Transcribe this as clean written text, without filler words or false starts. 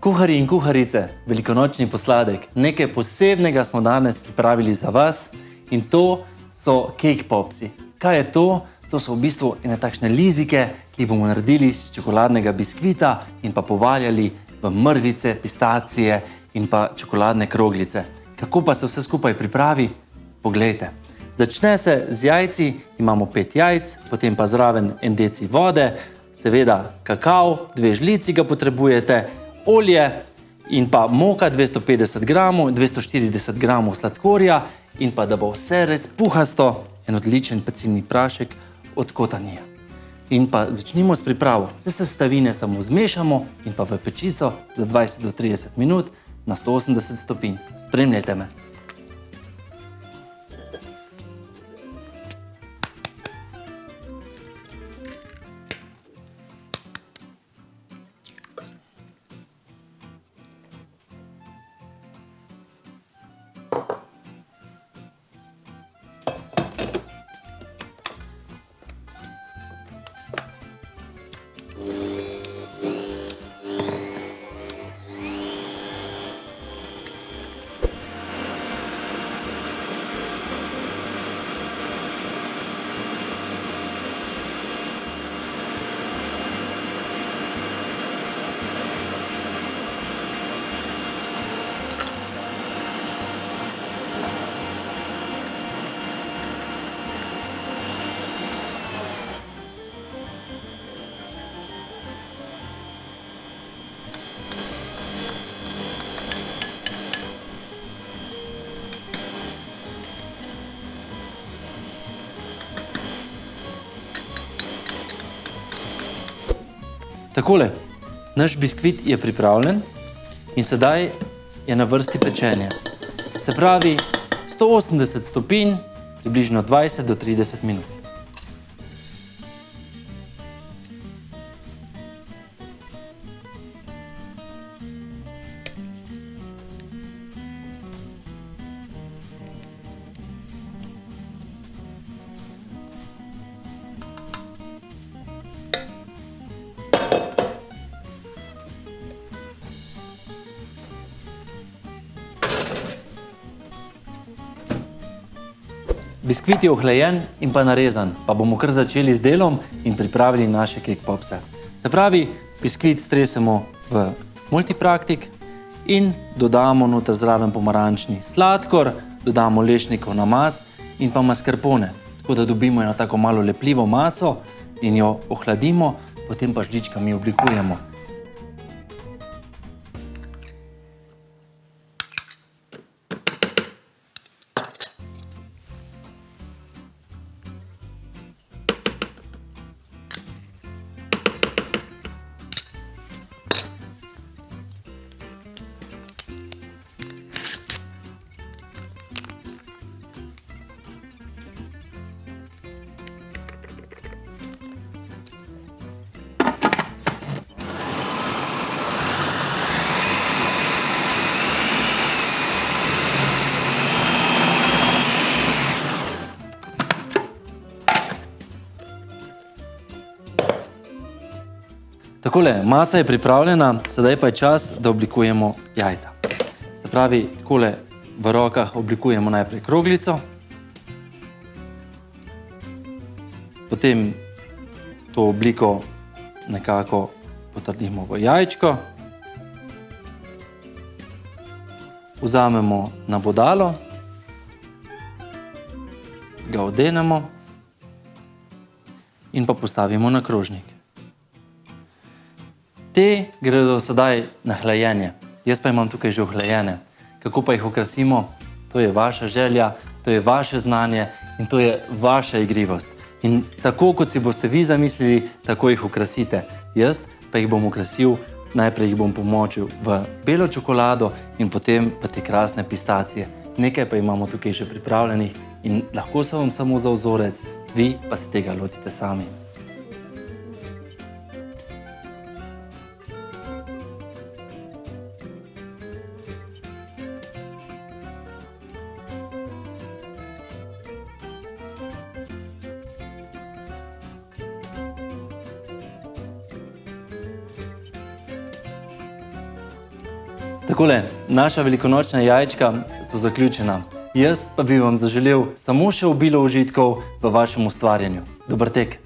Kuharji in kuharice, velikonočni posladek. Nekaj posebnega smo danes pripravili za vas in to so cake popsi. Kaj je to? To so v bistvu ene takšne lizike, ki jih bomo naredili iz čokoladnega biskvita in pa povaljali v mrvice, pistacije in pa čokoladne kroglice. Kako pa se vse skupaj pripravi? Poglejte. Začne se z jajci, imamo 5 jajc, potem pa zraven 1 deci vode, seveda kakao, 2 žlici ga potrebujete, olje in pa moka 250 gramov, 240 gramov sladkorja in pa da bo vse res puhasto, en odličen pecilni prašek od kotanija. In pa začnimo s pripravo. Vse sestavine samo zmešamo in pa v pečico za 20 do 30 minut na 180 stopinj. Spremljajte me. Takole, naš biskvit je pripravljen in sedaj je na vrsti pečenje. Se pravi 180 stopinj, približno 20 do 30 minut. Biskvit je ohlajen in pa narezan, pa bomo kar začeli z delom in pripravili naše cake popse. Se pravi, biskvit stresemo v multipraktik in dodamo noter zraven pomarančni sladkor, dodamo lešnikov namaz in pa mascarpone, tako da dobimo eno tako malo lepljivo maso in jo ohladimo, potem pa žličkami oblikujemo. Takole, masa je pripravljena, sedaj pa je čas, da oblikujemo jajca. Se pravi, takole v rokah oblikujemo najprej kroglico, potem to obliko nekako potrdimo v jajčko, vzamemo nabodalo, ga odenemo in pa postavimo na krožnik. Te gredo sedaj na hlajenje. Jaz pa imam tukaj že ohlajene. Kako pa jih okrasimo? To je vaša želja, to je vaše znanje in to je vaša igrivost. In tako, kot si boste vi zamislili, tako jih okrasite. Jaz pa jih bom okrasil, najprej jih bom pomočil v belo čokolado in potem v te krasne pistacije. Nekaj pa imamo tukaj že pripravljenih in lahko so vam samo za vzorec, vi pa se tega lotite sami. Takole, naša velikonočna jajčka so zaključena. Jaz pa bi vam zaželel samo še obilo užitkov v vašem ustvarjanju. Dober tek!